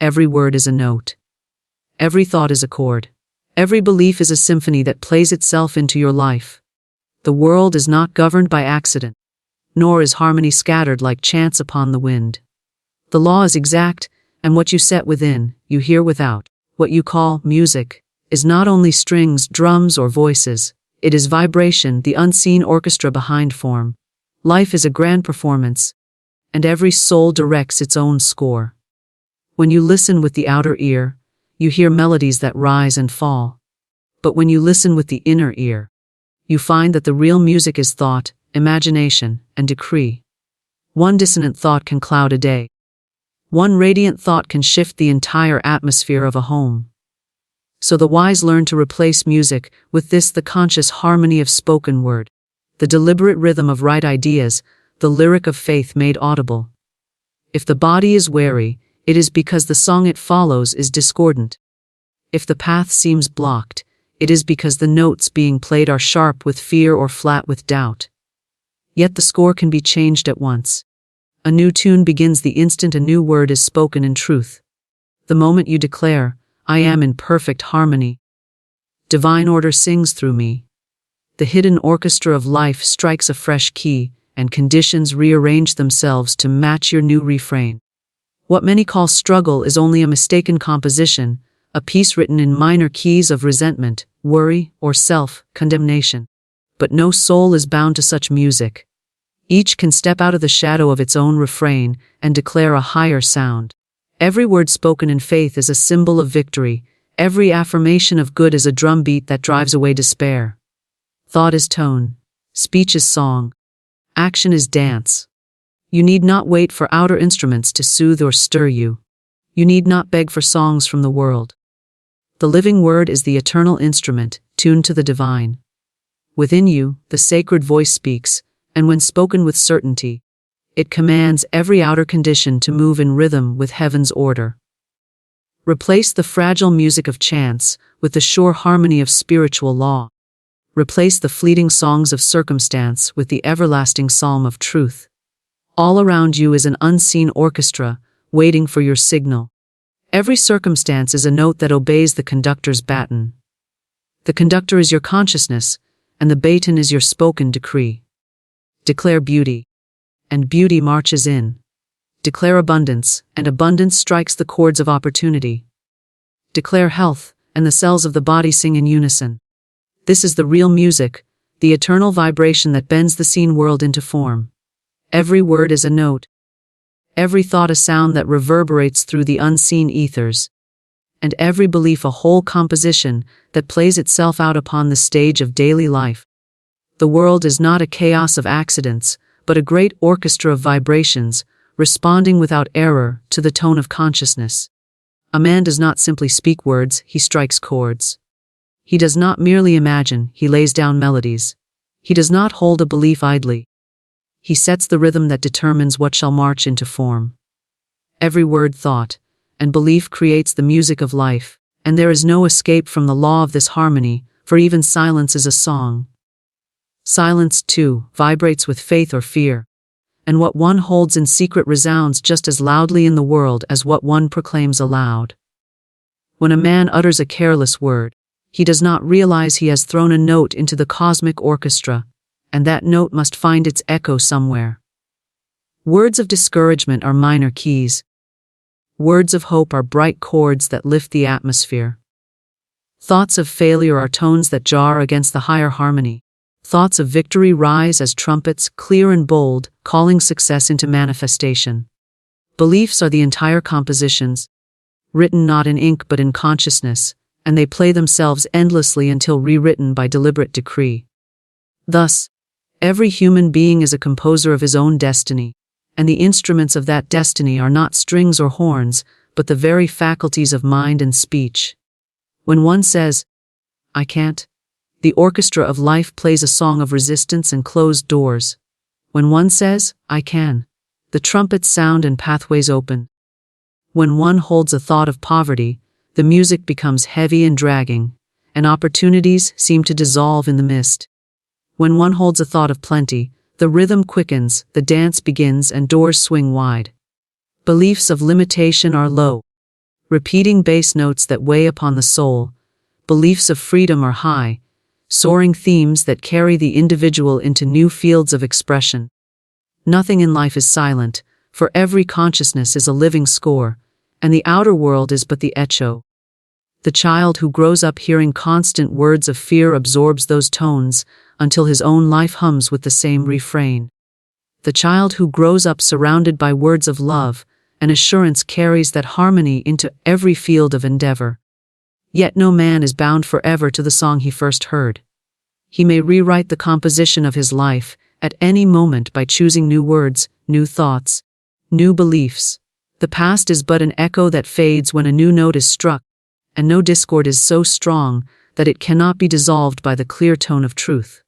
every word is a note. Every thought is a chord. Every belief is a symphony that plays itself into your life. The world is not governed by accident, nor is harmony scattered like chants upon the wind. The law is exact, and what you set within, you hear without. What you call music is not only strings, drums, or voices. It is vibration, the unseen orchestra behind form. Life is a grand performance, and every soul directs its own score. When you listen with the outer ear, you hear melodies that rise and fall. But when you listen with the inner ear, you find that the real music is thought, imagination, and decree. One dissonant thought can cloud a day. One radiant thought can shift the entire atmosphere of a home. So the wise learn to replace music with this, the conscious harmony of spoken word, the deliberate rhythm of right ideas, the lyric of faith made audible. If the body is weary, it is because the song it follows is discordant. If the path seems blocked, it is because the notes being played are sharp with fear or flat with doubt. Yet the score can be changed at once. A new tune begins the instant a new word is spoken in truth. The moment you declare, "I am in perfect harmony. Divine order sings through me." The hidden orchestra of life strikes a fresh key, and conditions rearrange themselves to match your new refrain. What many call struggle is only a mistaken composition, a piece written in minor keys of resentment, worry, or self-condemnation. But no soul is bound to such music. Each can step out of the shadow of its own refrain and declare a higher sound. Every word spoken in faith is a symbol of victory. Every affirmation of good is a drumbeat that drives away despair. Thought is tone. Speech is song. Action is dance. You need not wait for outer instruments to soothe or stir you. You need not beg for songs from the world. The living word is the eternal instrument, tuned to the divine. Within you, the sacred voice speaks, and when spoken with certainty, it commands every outer condition to move in rhythm with heaven's order. Replace the fragile music of chance with the sure harmony of spiritual law. Replace the fleeting songs of circumstance with the everlasting psalm of truth. All around you is an unseen orchestra, waiting for your signal. Every circumstance is a note that obeys the conductor's baton. The conductor is your consciousness, and the baton is your spoken decree. Declare beauty, and beauty marches in. Declare abundance, and abundance strikes the chords of opportunity. Declare health, and the cells of the body sing in unison. This is the real music, the eternal vibration that bends the seen world into form. Every word is a note. Every thought a sound that reverberates through the unseen ethers. And every belief a whole composition that plays itself out upon the stage of daily life. The world is not a chaos of accidents, but a great orchestra of vibrations, responding without error to the tone of consciousness. A man does not simply speak words, he strikes chords. He does not merely imagine, he lays down melodies. He does not hold a belief idly. He sets the rhythm that determines what shall march into form. Every word, thought, and belief creates the music of life, and there is no escape from the law of this harmony, for even silence is a song. Silence, too, vibrates with faith or fear, and what one holds in secret resounds just as loudly in the world as what one proclaims aloud. When a man utters a careless word, he does not realize he has thrown a note into the cosmic orchestra, and that note must find its echo somewhere. Words of discouragement are minor keys. Words of hope are bright chords that lift the atmosphere. Thoughts of failure are tones that jar against the higher harmony. Thoughts of victory rise as trumpets, clear and bold, calling success into manifestation. Beliefs are the entire compositions, written not in ink but in consciousness, and they play themselves endlessly until rewritten by deliberate decree. Thus, every human being is a composer of his own destiny, and the instruments of that destiny are not strings or horns, but the very faculties of mind and speech. When one says, "I can't," the orchestra of life plays a song of resistance and closed doors. When one says, "I can," the trumpets sound and pathways open. When one holds a thought of poverty, the music becomes heavy and dragging, and opportunities seem to dissolve in the mist. When one holds a thought of plenty, the rhythm quickens, the dance begins, and doors swing wide. Beliefs of limitation are low. repeating bass notes that weigh upon the soul, beliefs of freedom are high, soaring themes that carry the individual into new fields of expression. Nothing in life is silent, for every consciousness is a living score, and the outer world is but the echo. The child who grows up hearing constant words of fear absorbs those tones until his own life hums with the same refrain. The child who grows up surrounded by words of love and assurance carries that harmony into every field of endeavor. Yet no man is bound forever to the song he first heard. He may rewrite the composition of his life at any moment by choosing new words, new thoughts, new beliefs. The past is but an echo that fades when a new note is struck, and no discord is so strong that it cannot be dissolved by the clear tone of truth.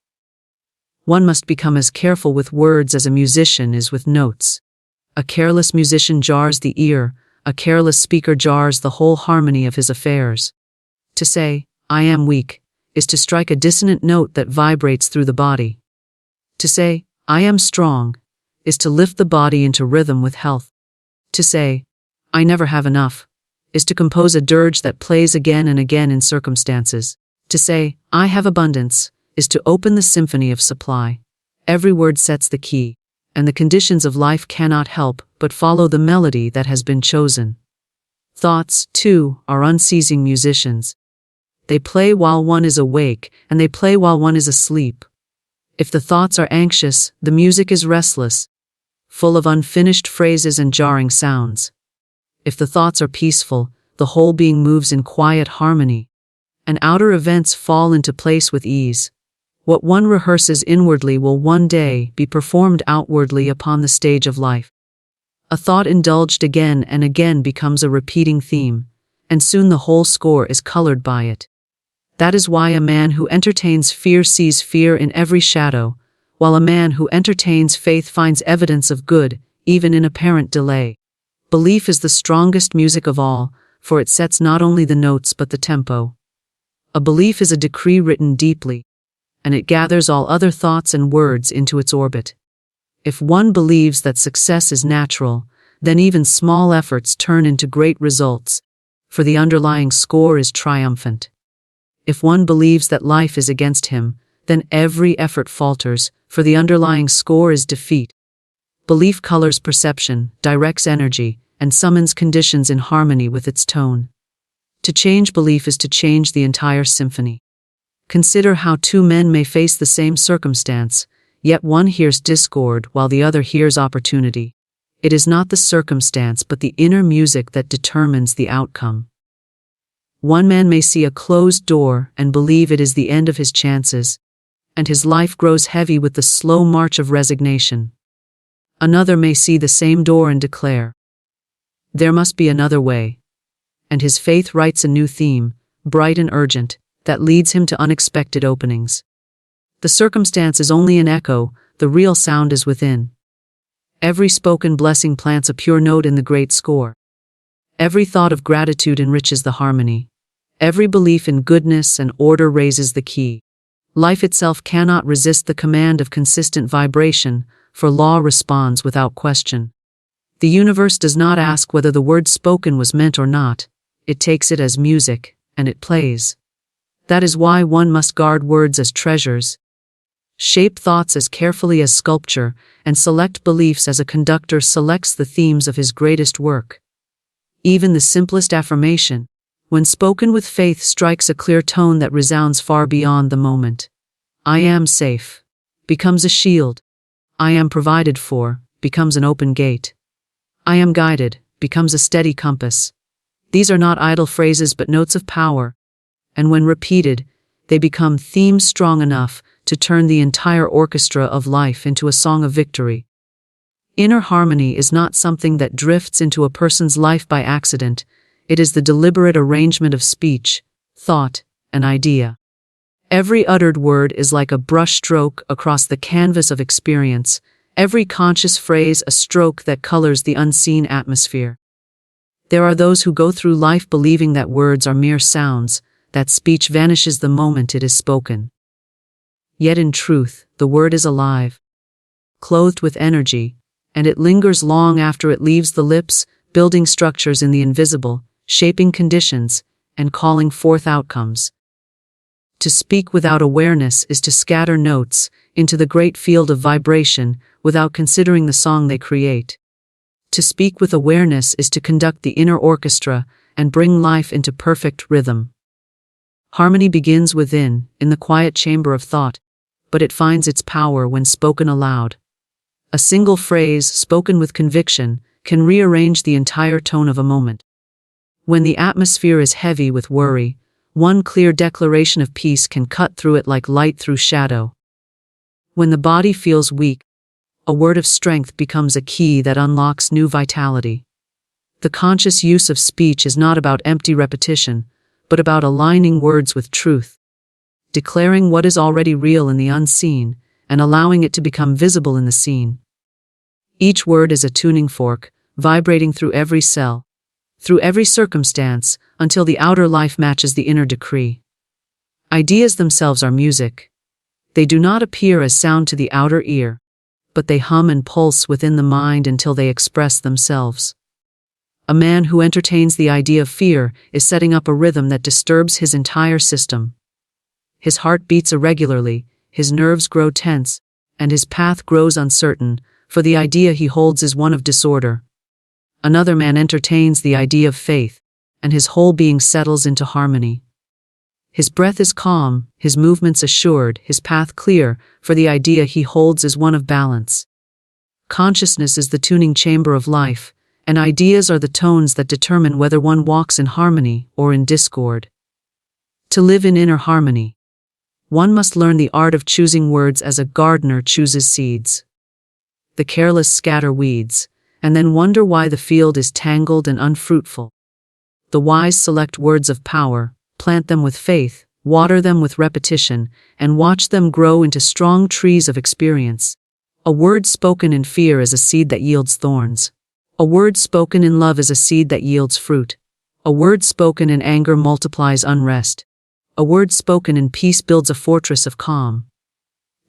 One must become as careful with words as a musician is with notes. A careless musician jars the ear, a careless speaker jars the whole harmony of his affairs. To say, "I am weak," is to strike a dissonant note that vibrates through the body. To say, "I am strong," is to lift the body into rhythm with health. To say, "I never have enough," is to compose a dirge that plays again and again in circumstances. To say, "I have abundance," is to open the symphony of supply. Every word sets the key, and the conditions of life cannot help but follow the melody that has been chosen. Thoughts, too, are unceasing musicians. They play while one is awake, and they play while one is asleep. If the thoughts are anxious, the music is restless, full of unfinished phrases and jarring sounds. If the thoughts are peaceful, the whole being moves in quiet harmony, and outer events fall into place with ease. What one rehearses inwardly will one day be performed outwardly upon the stage of life. A thought indulged again and again becomes a repeating theme, and soon the whole score is colored by it. That is why a man who entertains fear sees fear in every shadow, while a man who entertains faith finds evidence of good, even in apparent delay. Belief is the strongest music of all, for it sets not only the notes but the tempo. A belief is a decree written deeply, and it gathers all other thoughts and words into its orbit. If one believes that success is natural, then even small efforts turn into great results, for the underlying score is triumphant. If one believes that life is against him, then every effort falters, for the underlying score is defeat. Belief colors perception, directs energy, and summons conditions in harmony with its tone. To change belief is to change the entire symphony. Consider how two men may face the same circumstance, yet one hears discord while the other hears opportunity. It is not the circumstance but the inner music that determines the outcome. One man may see a closed door and believe it is the end of his chances, and his life grows heavy with the slow march of resignation. Another may see the same door and declare, "There must be another way," and his faith writes a new theme, bright and urgent, that leads him to unexpected openings. The circumstance is only an echo, the real sound is within. Every spoken blessing plants a pure note in the great score. Every thought of gratitude enriches the harmony. Every belief in goodness and order raises the key. Life itself cannot resist the command of consistent vibration, for law responds without question. The universe does not ask whether the word spoken was meant or not. It takes it as music, and it plays. That is why one must guard words as treasures, shape thoughts as carefully as sculpture, and select beliefs as a conductor selects the themes of his greatest work. Even the simplest affirmation, when spoken with faith, strikes a clear tone that resounds far beyond the moment. "I am safe," becomes a shield. "I am provided for," becomes an open gate. "I am guided," becomes a steady compass. These are not idle phrases but notes of power, and when repeated, they become themes strong enough to turn the entire orchestra of life into a song of victory. Inner harmony is not something that drifts into a person's life by accident. It is the deliberate arrangement of speech, thought, and idea. Every uttered word is like a brushstroke across the canvas of experience, every conscious phrase a stroke that colors the unseen atmosphere. There are those who go through life believing that words are mere sounds, that speech vanishes the moment it is spoken. Yet in truth, the word is alive, clothed with energy, and it lingers long after it leaves the lips, building structures in the invisible, shaping conditions, and calling forth outcomes. To speak without awareness is to scatter notes into the great field of vibration without considering the song they create. To speak with awareness is to conduct the inner orchestra and bring life into perfect rhythm. Harmony begins within, in the quiet chamber of thought, but it finds its power when spoken aloud. A single phrase, spoken with conviction, can rearrange the entire tone of a moment. When the atmosphere is heavy with worry, one clear declaration of peace can cut through it like light through shadow. When the body feels weak, a word of strength becomes a key that unlocks new vitality. The conscious use of speech is not about empty repetition, but about aligning words with truth, declaring what is already real in the unseen, and allowing it to become visible in the seen. Each word is a tuning fork, vibrating through every cell, through every circumstance, until the outer life matches the inner decree. Ideas themselves are music. They do not appear as sound to the outer ear, but they hum and pulse within the mind until they express themselves. A man who entertains the idea of fear is setting up a rhythm that disturbs his entire system. His heart beats irregularly, his nerves grow tense, and his path grows uncertain, for the idea he holds is one of disorder. Another man entertains the idea of faith, and his whole being settles into harmony. His breath is calm, his movements assured, his path clear, for the idea he holds is one of balance. Consciousness is the tuning chamber of life, and ideas are the tones that determine whether one walks in harmony or in discord. To live in inner harmony, one must learn the art of choosing words as a gardener chooses seeds. The careless scatter weeds, and then wonder why the field is tangled and unfruitful. The wise select words of power, plant them with faith, water them with repetition, and watch them grow into strong trees of experience. A word spoken in fear is a seed that yields thorns. A word spoken in love is a seed that yields fruit. A word spoken in anger multiplies unrest. A word spoken in peace builds a fortress of calm.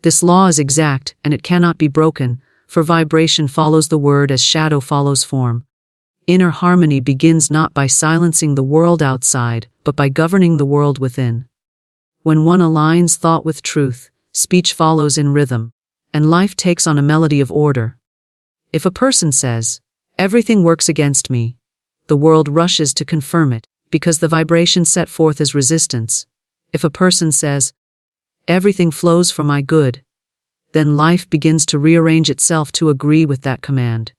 This law is exact, and it cannot be broken, for vibration follows the word as shadow follows form. Inner harmony begins not by silencing the world outside, but by governing the world within. When one aligns thought with truth, speech follows in rhythm, and life takes on a melody of order. If a person says, "Everything works against me," the world rushes to confirm it, because the vibration set forth is resistance. If a person says, "Everything flows for my good," then life begins to rearrange itself to agree with that command.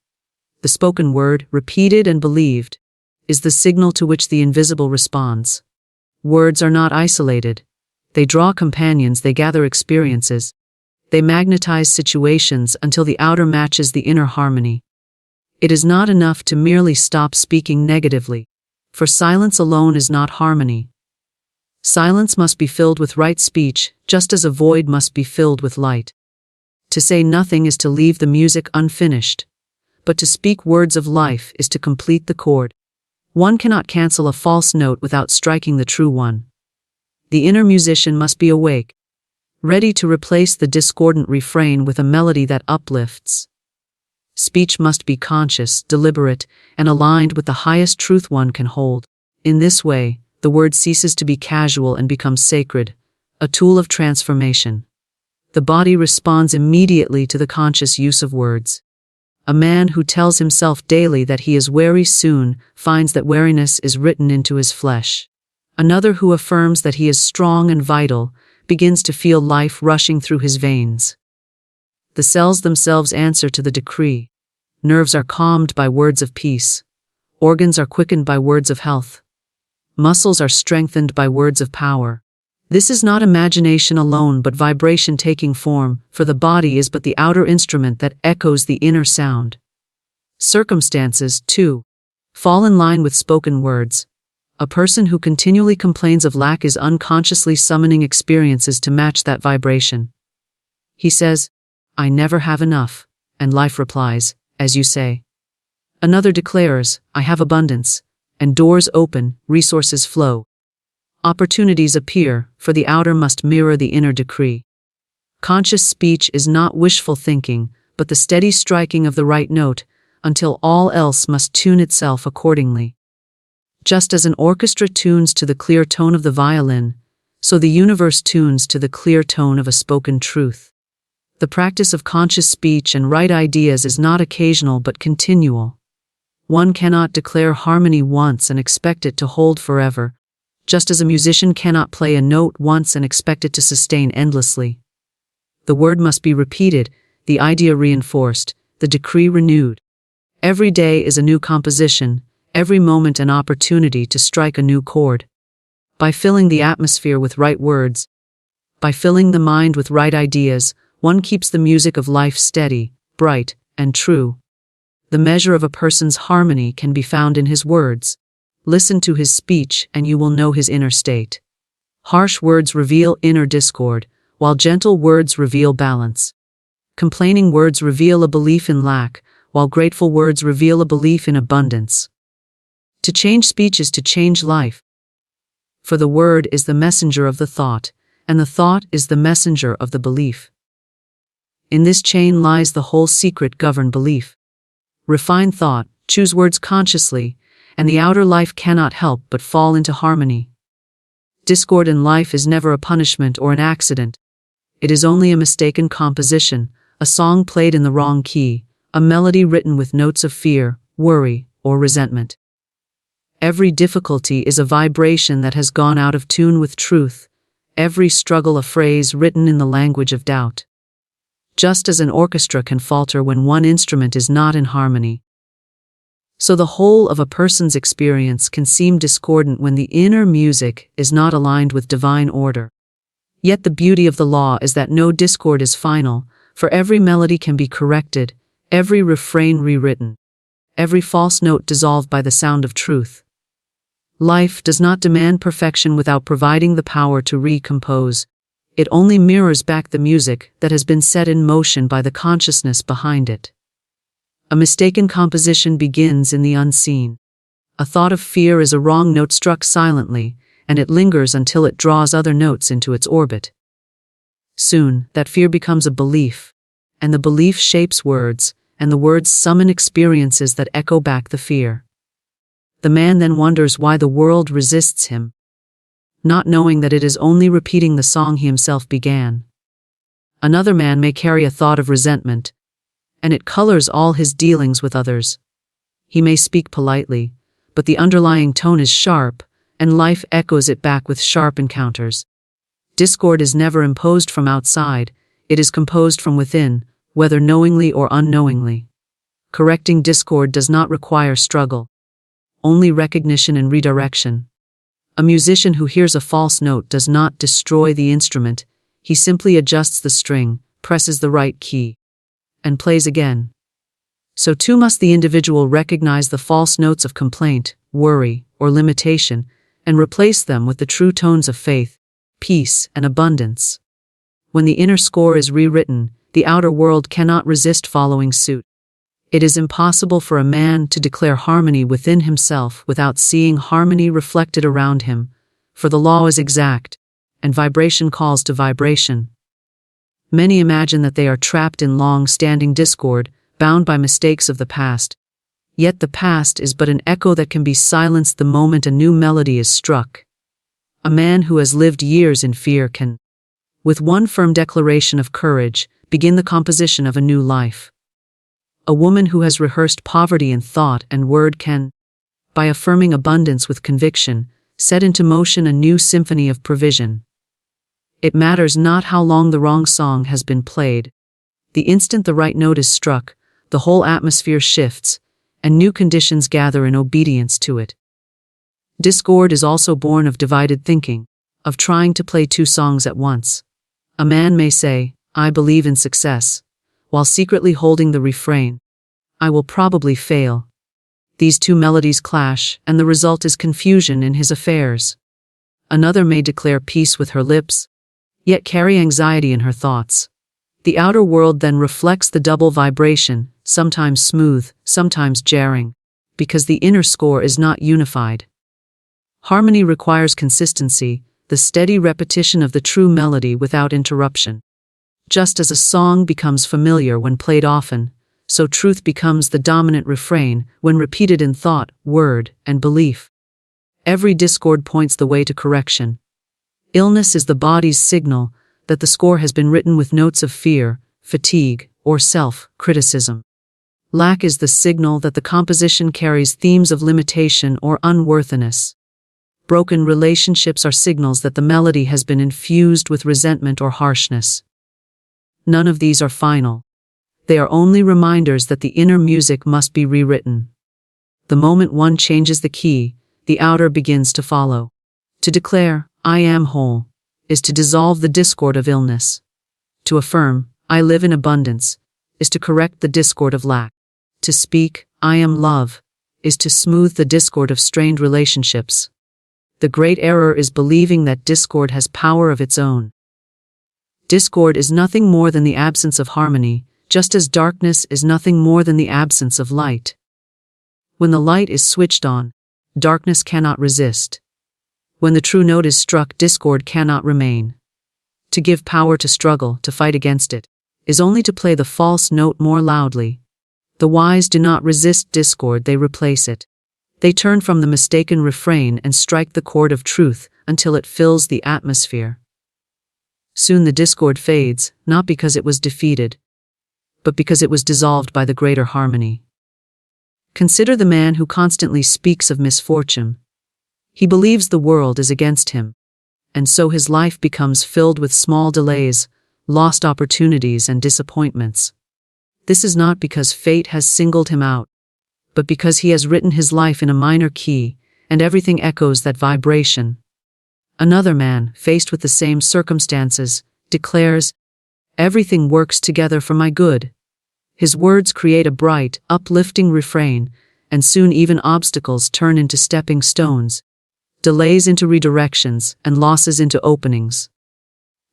The spoken word, repeated and believed, is the signal to which the invisible responds. Words are not isolated. They draw companions, they gather experiences. They magnetize situations until the outer matches the inner harmony. It is not enough to merely stop speaking negatively, for silence alone is not harmony. Silence must be filled with right speech, just as a void must be filled with light. To say nothing is to leave the music unfinished, but to speak words of life is to complete the chord. One cannot cancel a false note without striking the true one. The inner musician must be awake, ready to replace the discordant refrain with a melody that uplifts. Speech must be conscious, deliberate, and aligned with the highest truth one can hold. In this way, the word ceases to be casual and becomes sacred, a tool of transformation. The body responds immediately to the conscious use of words. A man who tells himself daily that he is weary soon finds that weariness is written into his flesh. Another who affirms that he is strong and vital begins to feel life rushing through his veins. The cells themselves answer to the decree. Nerves are calmed by words of peace. Organs are quickened by words of health. Muscles are strengthened by words of power. This is not imagination alone but vibration taking form, for the body is but the outer instrument that echoes the inner sound. Circumstances, too, fall in line with spoken words. A person who continually complains of lack is unconsciously summoning experiences to match that vibration. He says, "I never have enough," and life replies, "As you say." Another declares, "I have abundance," and doors open, resources flow. Opportunities appear, for the outer must mirror the inner decree. Conscious speech is not wishful thinking, but the steady striking of the right note, until all else must tune itself accordingly. Just as an orchestra tunes to the clear tone of the violin, so the universe tunes to the clear tone of a spoken truth. The practice of conscious speech and right ideas is not occasional but continual. One cannot declare harmony once and expect it to hold forever, just as a musician cannot play a note once and expect it to sustain endlessly. The word must be repeated, the idea reinforced, the decree renewed. Every day is a new composition, every moment an opportunity to strike a new chord. By filling the atmosphere with right words, by filling the mind with right ideas, one keeps the music of life steady, bright, and true. The measure of a person's harmony can be found in his words. Listen to his speech and you will know his inner state. Harsh words reveal inner discord, while gentle words reveal balance. Complaining words reveal a belief in lack, while grateful words reveal a belief in abundance. To change speech is to change life. For the word is the messenger of the thought, and the thought is the messenger of the belief. In this chain lies the whole secret govern belief. Refine thought, choose words consciously, and the outer life cannot help but fall into harmony. Discord in life is never a punishment or an accident. It is only a mistaken composition, a song played in the wrong key, a melody written with notes of fear, worry, or resentment. Every difficulty is a vibration that has gone out of tune with truth, every struggle a phrase written in the language of doubt. Just as an orchestra can falter when one instrument is not in harmony, so the whole of a person's experience can seem discordant when the inner music is not aligned with divine order. Yet the beauty of the law is that no discord is final, for every melody can be corrected, every refrain rewritten, every false note dissolved by the sound of truth. Life does not demand perfection without providing the power to recompose. It only mirrors back the music that has been set in motion by the consciousness behind it. A mistaken composition begins in the unseen. A thought of fear is a wrong note struck silently, and it lingers until it draws other notes into its orbit. Soon, that fear becomes a belief, and the belief shapes words, and the words summon experiences that echo back the fear. The man then wonders why the world resists him, not knowing that it is only repeating the song he himself began. Another man may carry a thought of resentment, and it colors all his dealings with others. He may speak politely, but the underlying tone is sharp, and life echoes it back with sharp encounters. Discord is never imposed from outside, it is composed from within, whether knowingly or unknowingly. Correcting discord does not require struggle, only recognition and redirection. A musician who hears a false note does not destroy the instrument, he simply adjusts the string, presses the right key, and plays again. So too must the individual recognize the false notes of complaint, worry, or limitation, and replace them with the true tones of faith, peace, and abundance. When the inner score is rewritten, the outer world cannot resist following suit. It is impossible for a man to declare harmony within himself without seeing harmony reflected around him, for the law is exact, and vibration calls to vibration. Many imagine that they are trapped in long-standing discord, bound by mistakes of the past. Yet the past is but an echo that can be silenced the moment a new melody is struck. A man who has lived years in fear can, with one firm declaration of courage, begin the composition of a new life. A woman who has rehearsed poverty in thought and word can, by affirming abundance with conviction, set into motion a new symphony of provision. It matters not how long the wrong song has been played. The instant the right note is struck, the whole atmosphere shifts, and new conditions gather in obedience to it. Discord is also born of divided thinking, of trying to play two songs at once. A man may say, "I believe in success," while secretly holding the refrain, "I will probably fail." These two melodies clash, and the result is confusion in his affairs. Another may declare peace with her lips, yet carry anxiety in her thoughts. The outer world then reflects the double vibration, sometimes smooth, sometimes jarring, because the inner score is not unified. Harmony requires consistency, the steady repetition of the true melody without interruption. Just as a song becomes familiar when played often, so truth becomes the dominant refrain when repeated in thought, word, and belief. Every discord points the way to correction. Illness is the body's signal that the score has been written with notes of fear, fatigue, or self-criticism. Lack is the signal that the composition carries themes of limitation or unworthiness. Broken relationships are signals that the melody has been infused with resentment or harshness. None of these are final. They are only reminders that the inner music must be rewritten. The moment one changes the key, the outer begins to follow. To declare, "I am whole," is to dissolve the discord of illness. To affirm, "I live in abundance," is to correct the discord of lack. To speak, "I am love," is to smooth the discord of strained relationships. The great error is believing that discord has power of its own. Discord is nothing more than the absence of harmony, just as darkness is nothing more than the absence of light. When the light is switched on, darkness cannot resist. When the true note is struck, discord cannot remain. To give power to struggle, to fight against it, is only to play the false note more loudly. The wise do not resist discord, they replace it. They turn from the mistaken refrain and strike the chord of truth until it fills the atmosphere. Soon the discord fades, not because it was defeated, but because it was dissolved by the greater harmony. Consider the man who constantly speaks of misfortune. He believes the world is against him, and so his life becomes filled with small delays, lost opportunities, and disappointments. This is not because fate has singled him out, but because he has written his life in a minor key, and everything echoes that vibration. Another man, faced with the same circumstances, declares, "Everything works together for my good." His words create a bright, uplifting refrain, and soon even obstacles turn into stepping stones, delays into redirections, and losses into openings.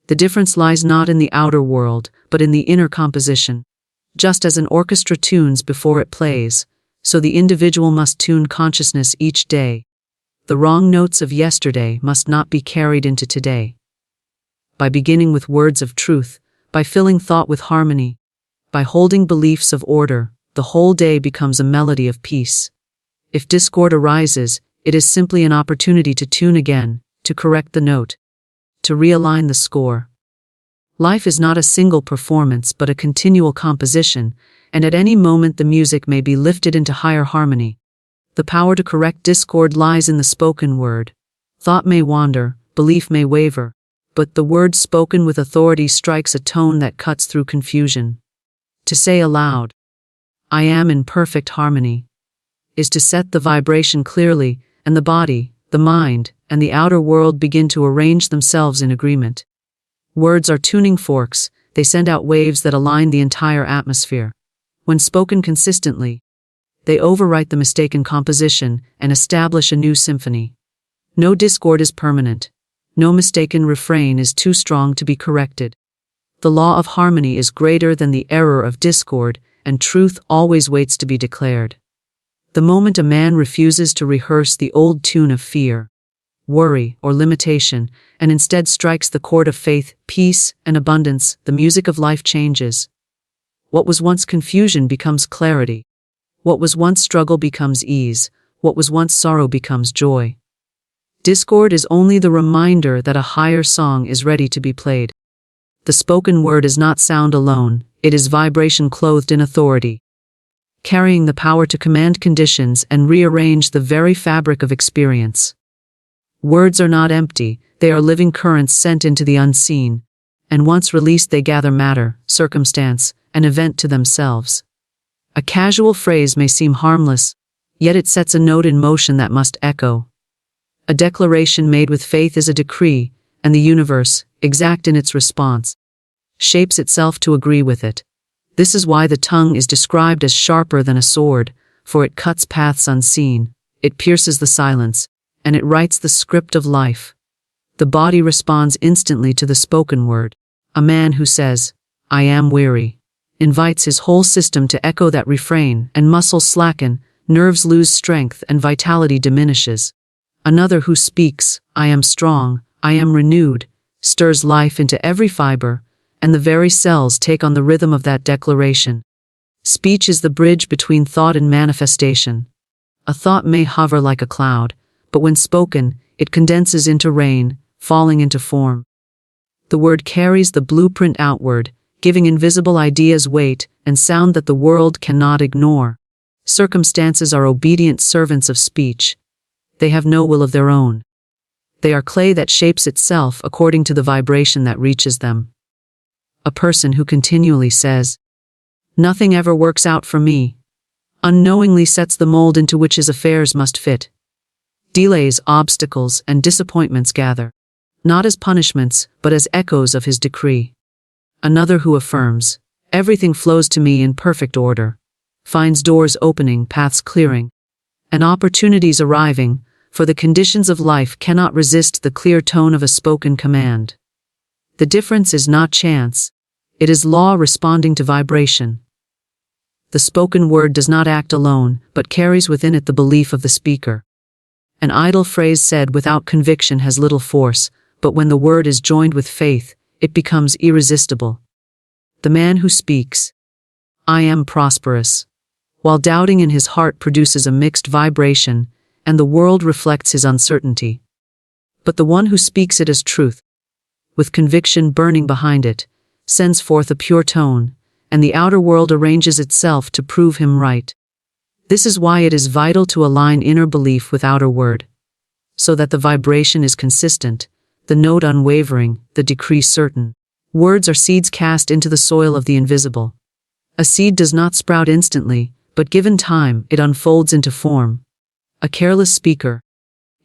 The difference lies not in the outer world, but in the inner composition. Just as an orchestra tunes before it plays, so the individual must tune consciousness each day. The wrong notes of yesterday must not be carried into today. By beginning with words of truth, by filling thought with harmony, by holding beliefs of order, the whole day becomes a melody of peace. If discord arises, it is simply an opportunity to tune again, to correct the note, to realign the score. Life is not a single performance but a continual composition, and at any moment the music may be lifted into higher harmony. The power to correct discord lies in the spoken word. Thought may wander, belief may waver, but the word spoken with authority strikes a tone that cuts through confusion. To say aloud, "I am in perfect harmony," is to set the vibration clearly, and the body, the mind, and the outer world begin to arrange themselves in agreement. Words are tuning forks, they send out waves that align the entire atmosphere. When spoken consistently, they overwrite the mistaken composition and establish a new symphony. No discord is permanent. No mistaken refrain is too strong to be corrected. The law of harmony is greater than the error of discord, and truth always waits to be declared. The moment a man refuses to rehearse the old tune of fear, worry, or limitation, and instead strikes the chord of faith, peace, and abundance, the music of life changes. What was once confusion becomes clarity. What was once struggle becomes ease. What was once sorrow becomes joy. Discord is only the reminder that a higher song is ready to be played. The spoken word is not sound alone, it is vibration clothed in authority, carrying the power to command conditions and rearrange the very fabric of experience. Words are not empty, they are living currents sent into the unseen, and once released they gather matter, circumstance, and event to themselves. A casual phrase may seem harmless, yet it sets a note in motion that must echo. A declaration made with faith is a decree, and the universe, exact in its response, shapes itself to agree with it. This is why the tongue is described as sharper than a sword, for it cuts paths unseen, it pierces the silence, and it writes the script of life. The body responds instantly to the spoken word. A man who says, "I am weary," invites his whole system to echo that refrain, and muscles slacken, nerves lose strength, and vitality diminishes. Another who speaks, "I am strong, I am renewed," stirs life into every fiber, and the very cells take on the rhythm of that declaration. Speech is the bridge between thought and manifestation. A thought may hover like a cloud, but when spoken, it condenses into rain, falling into form. The word carries the blueprint outward, giving invisible ideas weight and sound that the world cannot ignore. Circumstances are obedient servants of speech. They have no will of their own. They are clay that shapes itself according to the vibration that reaches them. A person who continually says, "Nothing ever works out for me," unknowingly sets the mold into which his affairs must fit. Delays, obstacles, and disappointments gather, not as punishments, but as echoes of his decree. Another who affirms, "Everything flows to me in perfect order," finds doors opening, paths clearing, and opportunities arriving, for the conditions of life cannot resist the clear tone of a spoken command. The difference is not chance, it is law responding to vibration. The spoken word does not act alone, but carries within it the belief of the speaker. An idle phrase said without conviction has little force, but when the word is joined with faith, it becomes irresistible. The man who speaks, "I am prosperous," while doubting in his heart produces a mixed vibration, and the world reflects his uncertainty. But the one who speaks it as truth, with conviction burning behind it, sends forth a pure tone, and the outer world arranges itself to prove him right. This is why it is vital to align inner belief with outer word, so that the vibration is consistent, the note unwavering, the decree certain. Words are seeds cast into the soil of the invisible. A seed does not sprout instantly, but given time, it unfolds into form. A careless speaker,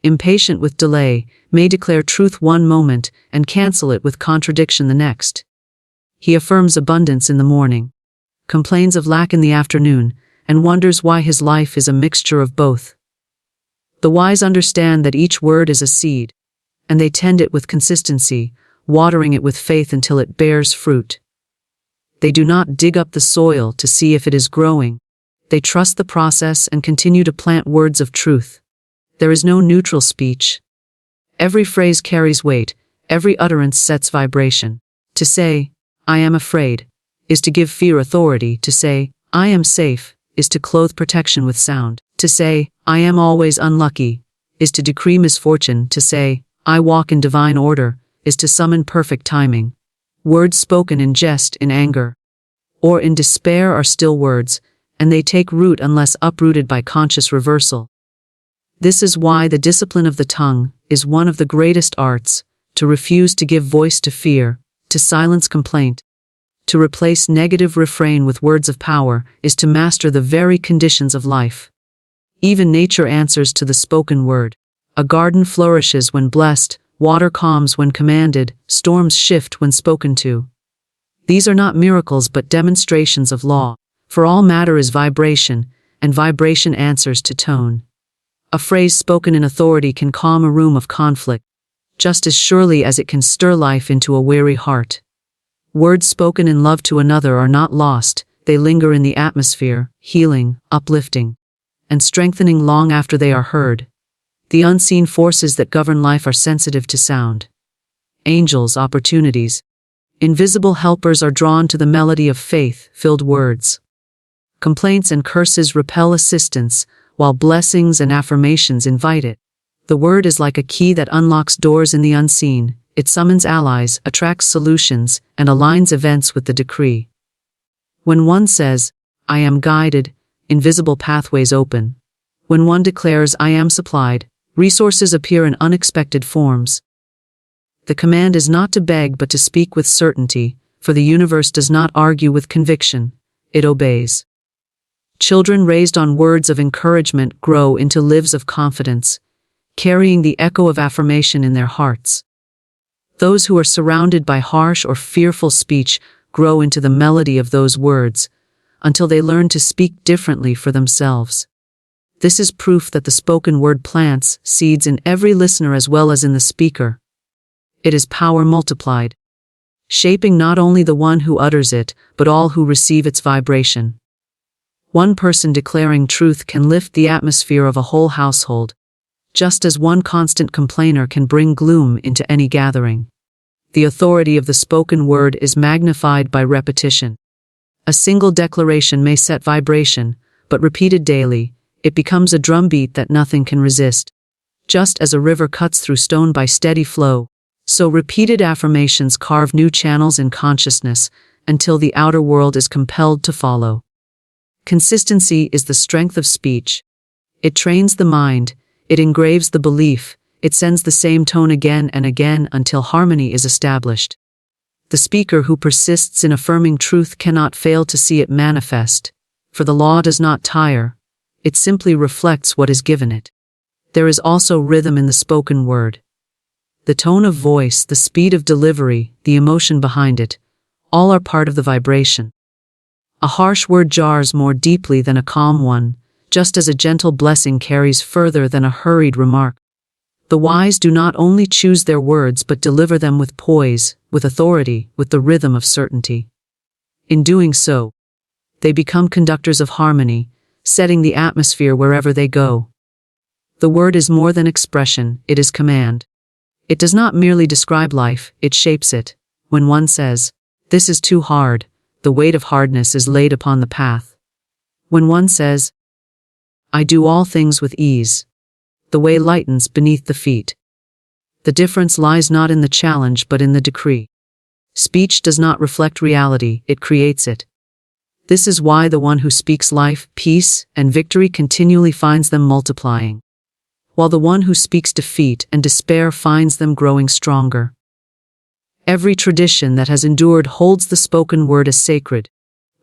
impatient with delay, may declare truth one moment and cancel it with contradiction the next. He affirms abundance in the morning, complains of lack in the afternoon, and wonders why his life is a mixture of both. The wise understand that each word is a seed, and they tend it with consistency, watering it with faith until it bears fruit. They do not dig up the soil to see if it is growing. They trust the process and continue to plant words of truth. There is no neutral speech. Every phrase carries weight, every utterance sets vibration. To say, "I am afraid," is to give fear authority. To say, "I am safe," is to clothe protection with sound. To say, "I am always unlucky," is to decree misfortune. To say, "I walk in divine order," is to summon perfect timing. Words spoken in jest, in anger, or in despair are still words, and they take root unless uprooted by conscious reversal. This is why the discipline of the tongue is one of the greatest arts, to refuse to give voice to fear, to silence complaint. To replace negative refrain with words of power is to master the very conditions of life. Even nature answers to the spoken word. A garden flourishes when blessed, water calms when commanded, storms shift when spoken to. These are not miracles but demonstrations of law, for all matter is vibration, and vibration answers to tone. A phrase spoken in authority can calm a room of conflict, just as surely as it can stir life into a weary heart. Words spoken in love to another are not lost, they linger in the atmosphere, healing, uplifting, and strengthening long after they are heard. The unseen forces that govern life are sensitive to sound. Angels, opportunities, invisible helpers are drawn to the melody of faith-filled words. Complaints and curses repel assistance, while blessings and affirmations invite it. The word is like a key that unlocks doors in the unseen. It summons allies, attracts solutions, and aligns events with the decree. When one says, "I am guided," invisible pathways open. When one declares, "I am supplied," resources appear in unexpected forms. The command is not to beg but to speak with certainty, for the universe does not argue with conviction, it obeys. Children raised on words of encouragement grow into lives of confidence, carrying the echo of affirmation in their hearts. Those who are surrounded by harsh or fearful speech grow into the melody of those words, until they learn to speak differently for themselves. This is proof that the spoken word plants seeds in every listener as well as in the speaker. It is power multiplied, shaping not only the one who utters it, but all who receive its vibration. One person declaring truth can lift the atmosphere of a whole household, just as one constant complainer can bring gloom into any gathering. The authority of the spoken word is magnified by repetition. A single declaration may set vibration, but repeated daily, it becomes a drumbeat that nothing can resist. Just as a river cuts through stone by steady flow, so repeated affirmations carve new channels in consciousness until the outer world is compelled to follow. Consistency is the strength of speech. It trains the mind, it engraves the belief, it sends the same tone again and again until harmony is established. The speaker who persists in affirming truth cannot fail to see it manifest, for the law does not tire, it simply reflects what is given it. There is also rhythm in the spoken word. The tone of voice, the speed of delivery, the emotion behind it, all are part of the vibration. A harsh word jars more deeply than a calm one, just as a gentle blessing carries further than a hurried remark. The wise do not only choose their words but deliver them with poise, with authority, with the rhythm of certainty. In doing so, they become conductors of harmony, setting the atmosphere wherever they go. The word is more than expression, it is command. It does not merely describe life, it shapes it. When one says, "This is too hard," the weight of hardness is laid upon the path. When one says, "I do all things with ease," the way lightens beneath the feet. The difference lies not in the challenge but in the decree. Speech does not reflect reality, it creates it. This is why the one who speaks life, peace, and victory continually finds them multiplying, while the one who speaks defeat and despair finds them growing stronger. Every tradition that has endured holds the spoken word as sacred,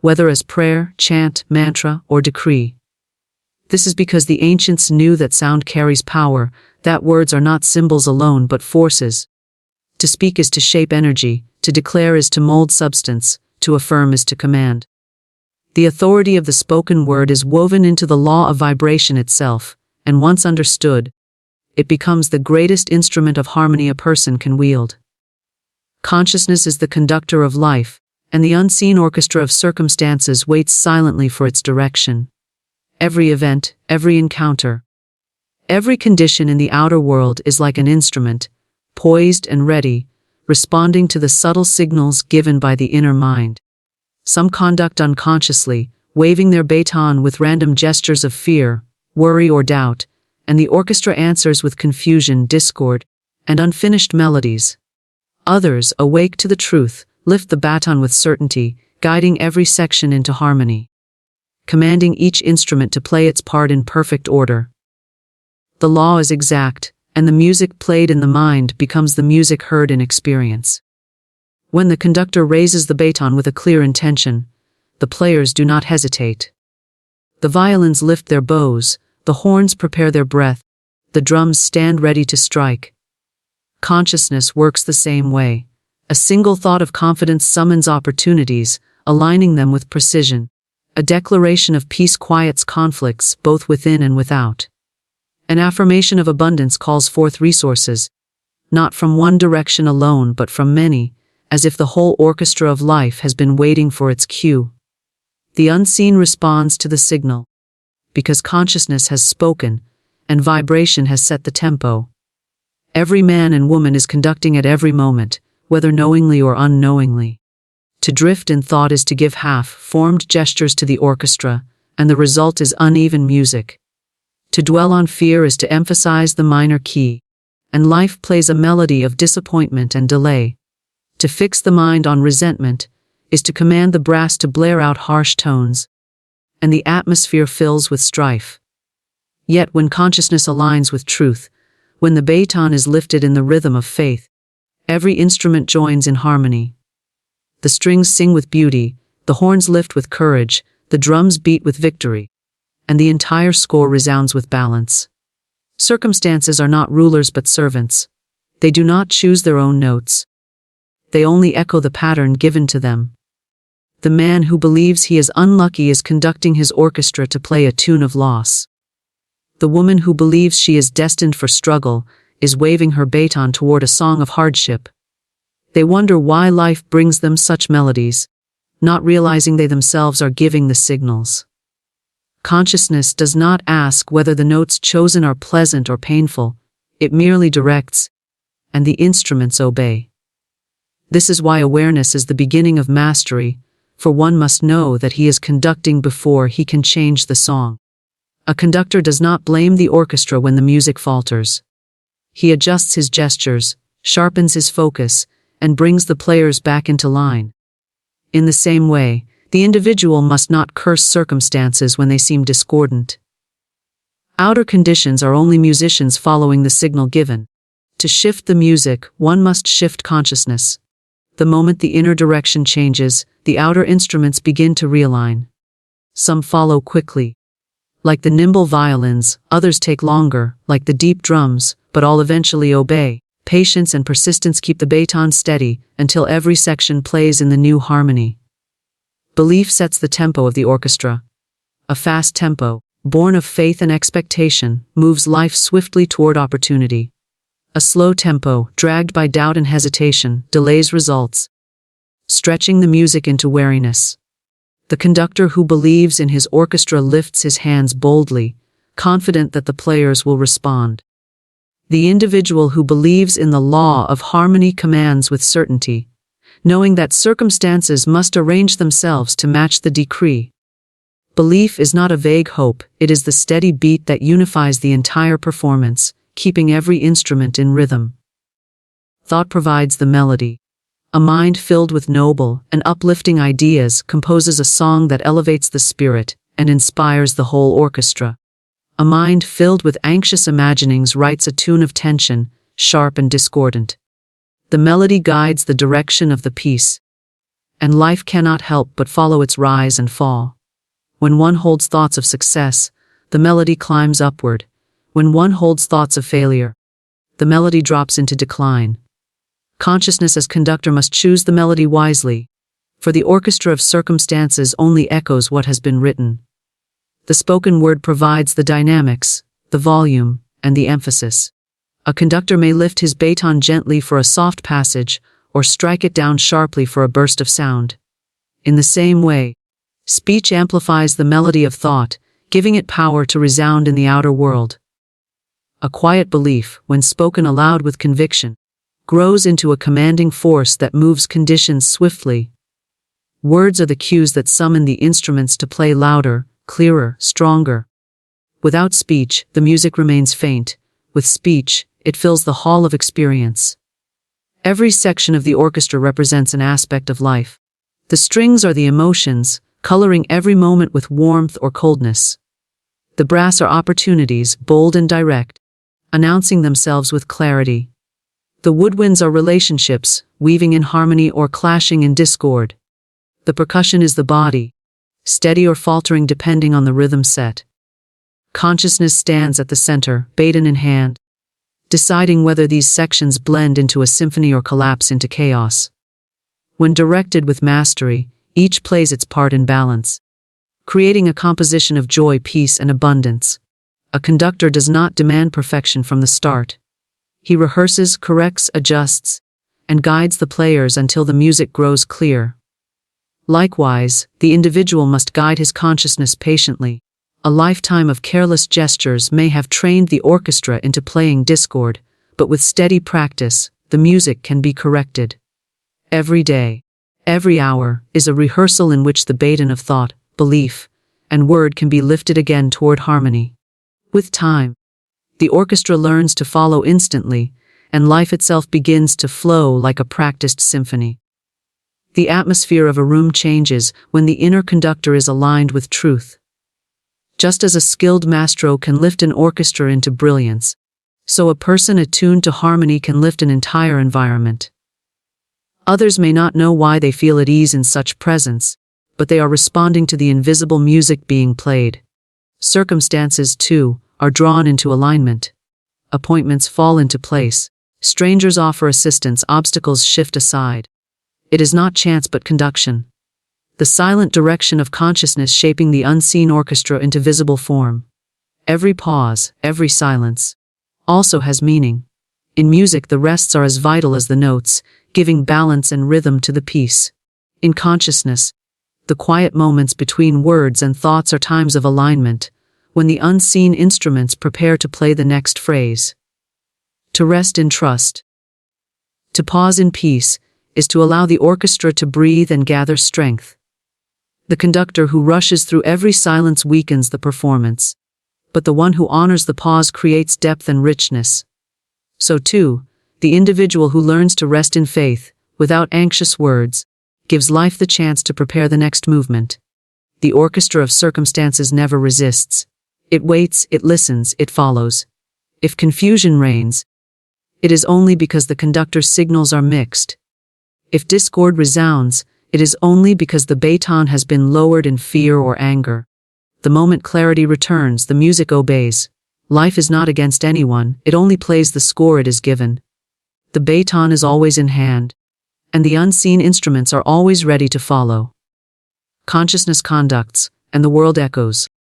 whether as prayer, chant, mantra, or decree. This is because the ancients knew that sound carries power, that words are not symbols alone but forces. To speak is to shape energy, to declare is to mold substance, to affirm is to command. The authority of the spoken word is woven into the law of vibration itself, and once understood, it becomes the greatest instrument of harmony a person can wield. Consciousness is the conductor of life, and the unseen orchestra of circumstances waits silently for its direction. Every event, every encounter, every condition in the outer world is like an instrument, poised and ready, responding to the subtle signals given by the inner mind. Some conduct unconsciously, waving their baton with random gestures of fear, worry or doubt, and the orchestra answers with confusion, discord, and unfinished melodies. Others, awake to the truth, lift the baton with certainty, guiding every section into harmony, commanding each instrument to play its part in perfect order. The law is exact, and the music played in the mind becomes the music heard in experience. When the conductor raises the baton with a clear intention, the players do not hesitate. The violins lift their bows, the horns prepare their breath, the drums stand ready to strike. Consciousness works the same way. A single thought of confidence summons opportunities, aligning them with precision. A declaration of peace quiets conflicts, both within and without. An affirmation of abundance calls forth resources, not from one direction alone but from many, as if the whole orchestra of life has been waiting for its cue. The unseen responds to the signal, because consciousness has spoken, and vibration has set the tempo. Every man and woman is conducting at every moment, whether knowingly or unknowingly. To drift in thought is to give half-formed gestures to the orchestra, and the result is uneven music. To dwell on fear is to emphasize the minor key, and life plays a melody of disappointment and delay. To fix the mind on resentment is to command the brass to blare out harsh tones, and the atmosphere fills with strife. Yet when consciousness aligns with truth, when the baton is lifted in the rhythm of faith, every instrument joins in harmony. The strings sing with beauty, the horns lift with courage, the drums beat with victory, and the entire score resounds with balance. Circumstances are not rulers but servants. They do not choose their own notes. They only echo the pattern given to them. The man who believes he is unlucky is conducting his orchestra to play a tune of loss. The woman who believes she is destined for struggle is waving her baton toward a song of hardship. They wonder why life brings them such melodies, not realizing they themselves are giving the signals. Consciousness does not ask whether the notes chosen are pleasant or painful, it merely directs, and the instruments obey. This is why awareness is the beginning of mastery, for one must know that he is conducting before he can change the song. A conductor does not blame the orchestra when the music falters. He adjusts his gestures, sharpens his focus, and brings the players back into line. In the same way, the individual must not curse circumstances when they seem discordant. Outer conditions are only musicians following the signal given. To shift the music, one must shift consciousness. The moment the inner direction changes, the outer instruments begin to realign. Some follow quickly, like the nimble violins, others take longer, like the deep drums, but all eventually obey. Patience and persistence keep the baton steady until every section plays in the new harmony. Belief sets the tempo of the orchestra. A fast tempo, born of faith and expectation, moves life swiftly toward opportunity. A slow tempo, dragged by doubt and hesitation, delays results, stretching the music into weariness. The conductor who believes in his orchestra lifts his hands boldly, confident that the players will respond. The individual who believes in the law of harmony commands with certainty, knowing that circumstances must arrange themselves to match the decree. Belief is not a vague hope, it is the steady beat that unifies the entire performance, keeping every instrument in rhythm. Thought provides the melody. A mind filled with noble and uplifting ideas composes a song that elevates the spirit and inspires the whole orchestra. A mind filled with anxious imaginings writes a tune of tension, sharp and discordant. The melody guides the direction of the piece, and life cannot help but follow its rise and fall. When one holds thoughts of success, the melody climbs upward. When one holds thoughts of failure, the melody drops into decline. Consciousness as conductor must choose the melody wisely, for the orchestra of circumstances only echoes what has been written. The spoken word provides the dynamics, the volume, and the emphasis. A conductor may lift his baton gently for a soft passage, or strike it down sharply for a burst of sound. In the same way, speech amplifies the melody of thought, giving it power to resound in the outer world. A quiet belief, when spoken aloud with conviction, grows into a commanding force that moves conditions swiftly. Words are the cues that summon the instruments to play louder, clearer, stronger. Without speech, the music remains faint. With speech, it fills the hall of experience. Every section of the orchestra represents an aspect of life. The strings are the emotions, coloring every moment with warmth or coldness. The brass are opportunities, bold and direct, announcing themselves with clarity. The woodwinds are relationships, weaving in harmony or clashing in discord. The percussion is the body, steady or faltering depending on the rhythm set. Consciousness stands at the center, baton in hand, deciding whether these sections blend into a symphony or collapse into chaos. When directed with mastery, each plays its part in balance, creating a composition of joy, peace, and abundance. A conductor does not demand perfection from the start. He rehearses, corrects, adjusts, and guides the players until the music grows clear. Likewise, the individual must guide his consciousness patiently. A lifetime of careless gestures may have trained the orchestra into playing discord, but with steady practice, the music can be corrected. Every day, every hour, is a rehearsal in which the baton of thought, belief, and word can be lifted again toward harmony. With time, the orchestra learns to follow instantly, and life itself begins to flow like a practiced symphony. The atmosphere of a room changes when the inner conductor is aligned with truth. Just as a skilled maestro can lift an orchestra into brilliance, so a person attuned to harmony can lift an entire environment. Others may not know why they feel at ease in such presence, but they are responding to the invisible music being played. Circumstances, too, are drawn into alignment. Appointments fall into place. Strangers offer assistance, obstacles shift aside. It is not chance but conduction. The silent direction of consciousness shaping the unseen orchestra into visible form. Every pause, every silence, also has meaning. In music, the rests are as vital as the notes, giving balance and rhythm to the piece. In consciousness, the quiet moments between words and thoughts are times of alignment, when the unseen instruments prepare to play the next phrase. To rest in trust, to pause in peace, is to allow the orchestra to breathe and gather strength. The conductor who rushes through every silence weakens the performance, but the one who honors the pause creates depth and richness. So too, the individual who learns to rest in faith, without anxious words, gives life the chance to prepare the next movement. The orchestra of circumstances never resists. It waits, it listens, it follows. If confusion reigns, it is only because the conductor's signals are mixed. If discord resounds, it is only because the baton has been lowered in fear or anger. The moment clarity returns, the music obeys. Life is not against anyone, it only plays the score it is given. The baton is always in hand, and the unseen instruments are always ready to follow. Consciousness conducts, and the world echoes.